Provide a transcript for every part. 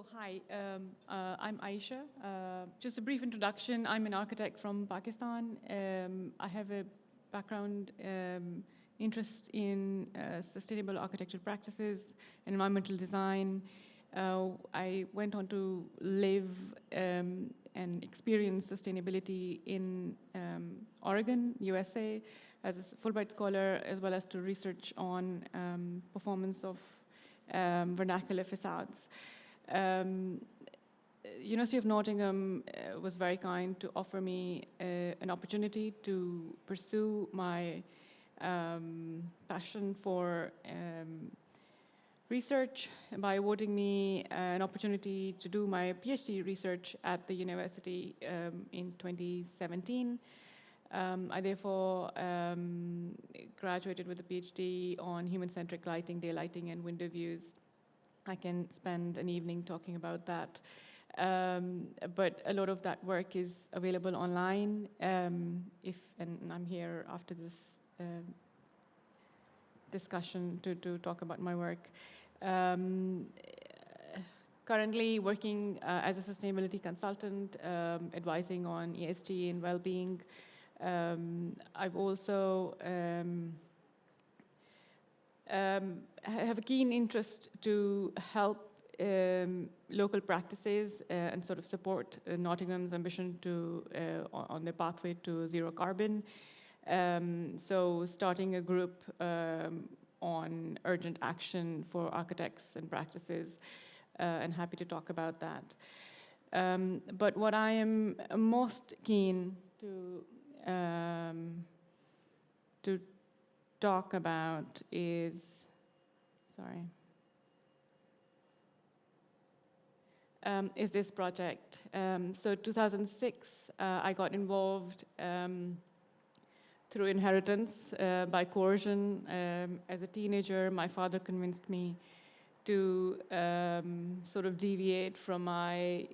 So hi, I'm Ayesha. Just a brief introduction. I'm an architect from Pakistan. I have a background interest in sustainable architectural practices, environmental design. I went on to live and experience sustainability in Oregon, USA, as a Fulbright scholar, as well as to research on performance of vernacular facades. Um, University of Nottingham was very kind to offer me an opportunity to pursue my passion for research by awarding me an opportunity to do my PhD research at the university in 2017. I therefore graduated with a PhD on human-centric lighting, daylighting, and window views. I can spend an evening talking about that. But a lot of that work is available online. And I'm here after this discussion to talk about my work. Currently working as a sustainability consultant, advising on ESG and well-being. I've also have a keen interest to help local practices and sort of support Nottingham's ambition to on the pathway to zero carbon. So starting a group on urgent action for architects and practices, and happy to talk about that. But what I am most keen to talk about is, is this project. So 2006, I got involved through inheritance by coercion. As a teenager, my father convinced me to sort of deviate from my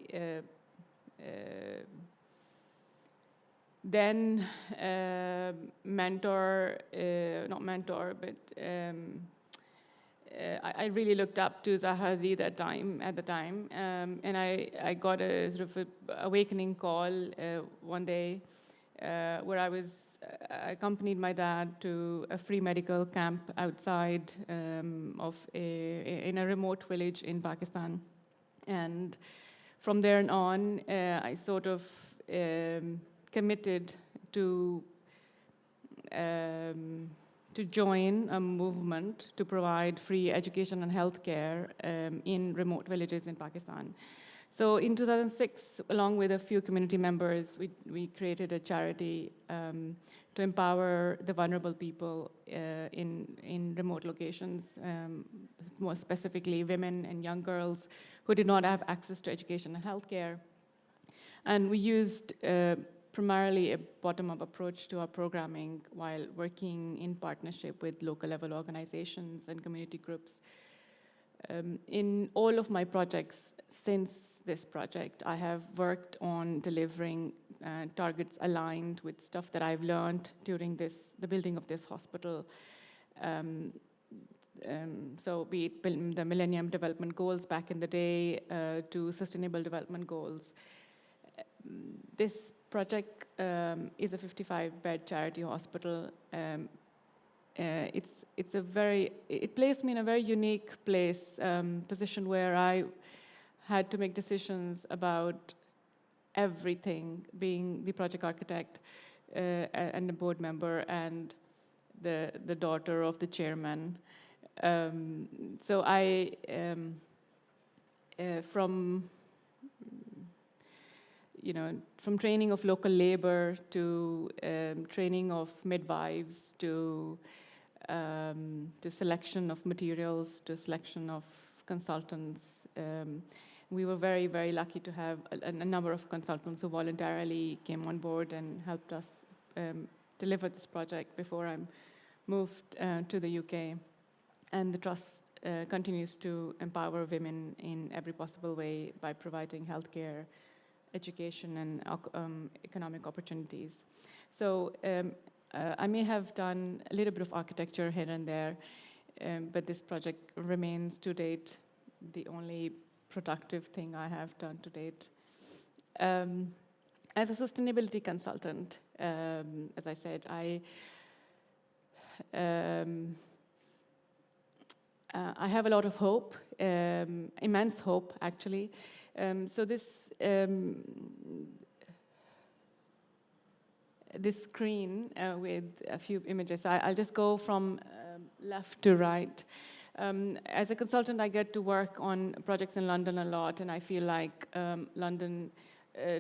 then mentor, not mentor, but I really looked up to Zahadi at the time, and I got a sort of awakening call one day where I accompanied my dad to a free medical camp outside in a remote village in Pakistan, and from there on, I sort of committed to join a movement to provide free education and healthcare in remote villages in Pakistan. So in 2006, along with a few community members, we created a charity to empower the vulnerable people in remote locations, more specifically women and young girls who did not have access to education and healthcare. And we used primarily a bottom-up approach to our programming while working in partnership with local level organizations and community groups. In all of my projects since this project, I have worked on delivering targets aligned with stuff that I've learned during the building of this hospital. So be it the Millennium Development Goals back in the day to Sustainable Development Goals. This project is a 55-bed charity hospital. It placed me in a very unique position where I had to make decisions about everything, being the project architect and the board member and the daughter of the chairman. So I, from training of local labor to training of midwives to selection of materials to selection of consultants. We were very, very lucky to have a number of consultants who voluntarily came on board and helped us deliver this project before I moved to the UK. And the trust continues to empower women in every possible way by providing healthcare, education, and economic opportunities. So I may have done a little bit of architecture here and there, but this project remains to date the only productive thing I have done to date. As a sustainability consultant, as I said, I have a lot of hope, immense hope, actually. So this screen with a few images, I'll just go from left to right. As a consultant, I get to work on projects in London a lot, and I feel like London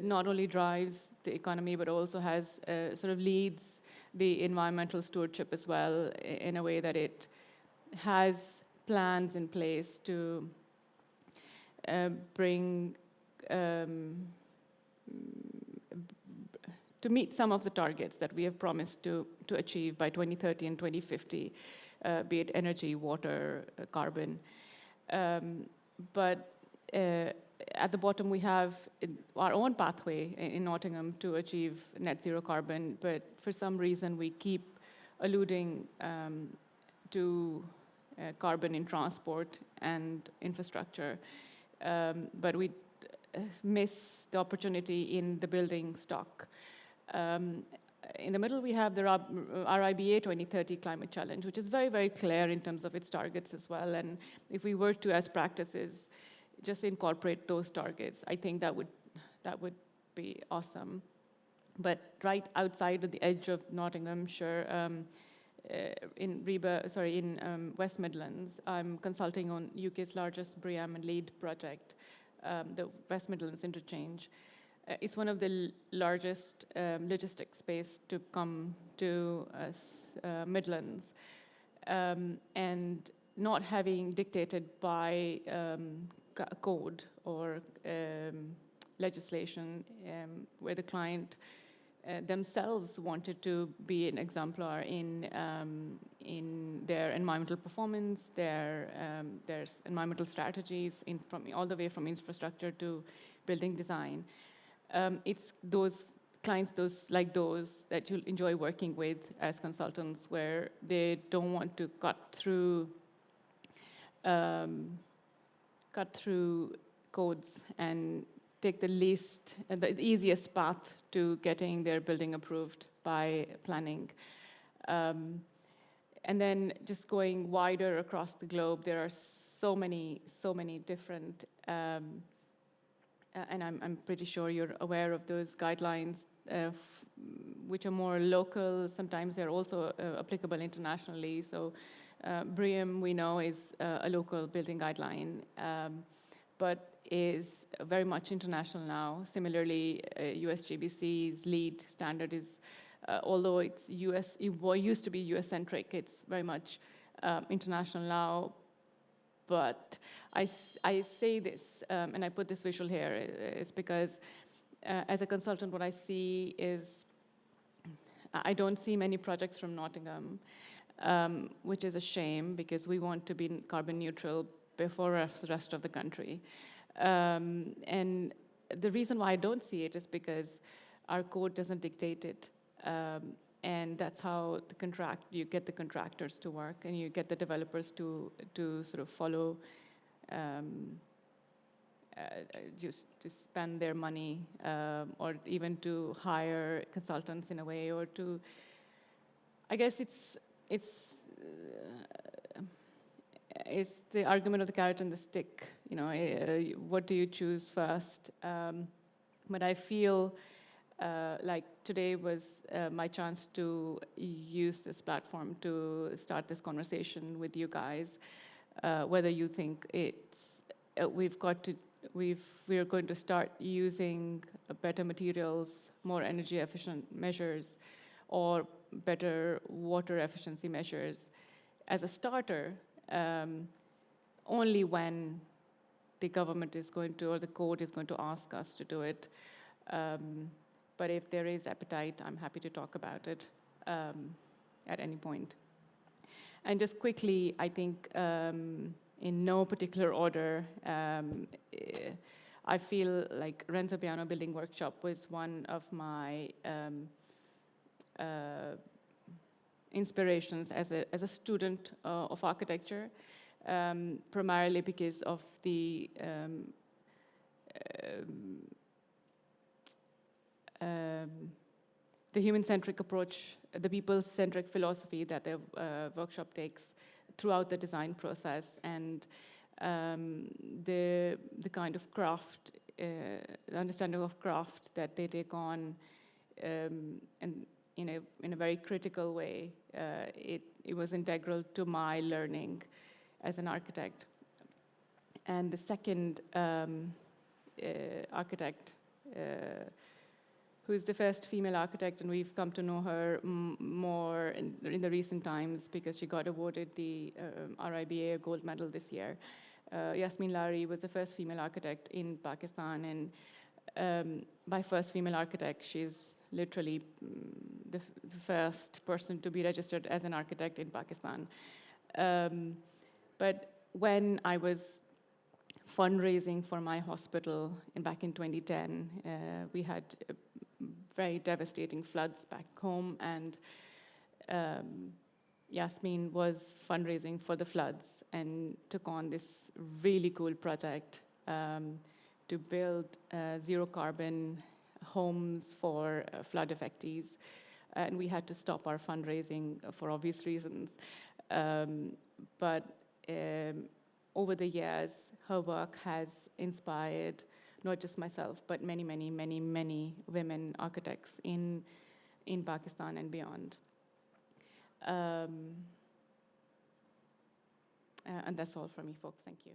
not only drives the economy, but also has sort of leads the environmental stewardship as well, in a way that it has plans in place to bring to meet some of the targets that we have promised to achieve by 2030 and 2050, be it energy, water, carbon. But at the bottom, we have our own pathway in Nottingham to achieve net zero carbon, but for some reason, we keep alluding to carbon in transport and infrastructure, but we miss the opportunity in the building stock. In the middle, we have the RIBA 2030 Climate Challenge, which is very, very clear in terms of its targets as well. And if we were to, as practices, just incorporate those targets, I think that would be awesome. But right outside of the edge of Nottinghamshire, in West Midlands, I'm consulting on UK's largest BREEAM and LEED project, the West Midlands Interchange. It's one of the largest logistics space to come to Midlands, and not having dictated by code or legislation, where the client themselves wanted to be an exemplar in their environmental performance, their environmental strategies, from all the way from infrastructure to building design. It's those clients, those that you'll enjoy working with as consultants, where they don't want to cut through codes and take the easiest path to getting their building approved by planning. And then just going wider across the globe, there are so many different, and I'm pretty sure you're aware of those guidelines, which are more local. Sometimes they're also applicable internationally. So BREEAM, we know, is a local building guideline, but is very much international now. Similarly, USGBC's LEED standard is, although it's it used to be US-centric, it's very much international now. But I say this, and I put this visual here, is because as a consultant, what I see is I don't see many projects from Nottingham, which is a shame, because we want to be carbon neutral before the rest of the country. And the reason why I don't see it is because our code doesn't dictate it. And that's how you get the contractors to work, and you get the developers to sort of follow, just to spend their money, or even to hire consultants in a way, or to, I guess it's the argument of the carrot and the stick. What do you choose first? But I feel like today was my chance to use this platform to start this conversation with you guys. Whether you think we are going to start using better materials, more energy efficient measures, or better water efficiency measures as a starter, only when the government is going to, or the code is going to ask us to do it. But if there is appetite, I'm happy to talk about it at any point. And just quickly, I think in no particular order, I feel like Renzo Piano Building Workshop was one of my inspirations as a student of architecture, primarily because of the the human-centric approach, the people-centric philosophy that the workshop takes throughout the design process, and the kind of craft, the understanding of craft that they take on, and in a very critical way. It was integral to my learning as an architect. And the second architect, who is the first female architect, and we've come to know her more in the recent times because she got awarded the RIBA Gold Medal this year. Yasmin Lari was the first female architect in Pakistan, and by first female architect, she's literally the first person to be registered as an architect in Pakistan. But when I was fundraising for my hospital back in 2010, we had very devastating floods back home, and Yasmin was fundraising for the floods and took on this really cool project to build zero carbon homes for flood affectees. And we had to stop our fundraising for obvious reasons. But over the years, her work has inspired not just myself, but many, many, many, many women architects in Pakistan and beyond. And that's all from me, folks. Thank you.